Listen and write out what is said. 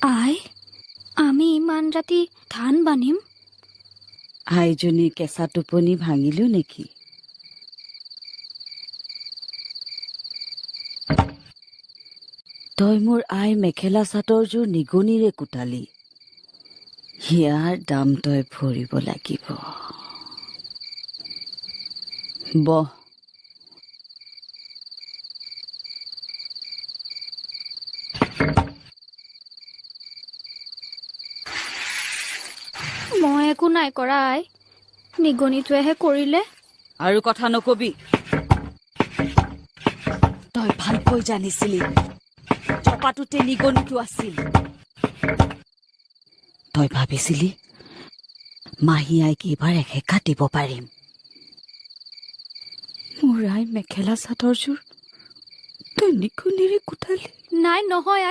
আই আমি ইমান ৰাতি ধান বান্ধিম? আইজনীৰ কেঁচা টোপনি ভাঙিলো নেকি? তই মোৰ আই মেখেলা চাদৰযোৰ নিগনিৰে কুটালি। ইয়াৰ দাম তই ভৰিব লাগিব। বহ। মই একো নাই কৰা আই, নিগনিটোৱেহে কৰিলে। আৰু কথা নকবি। তই ভালকৈ জানিছিলি চপাটোতে নিগনিটো আছিল। তই ভাবিছিলি মাহী আইক এইবাৰ এসেকা দিব পাৰিম। মোৰ আই মেখেলা চাদৰযোৰ তই নিগনিৰে কুটালি। নাই নহয় আই।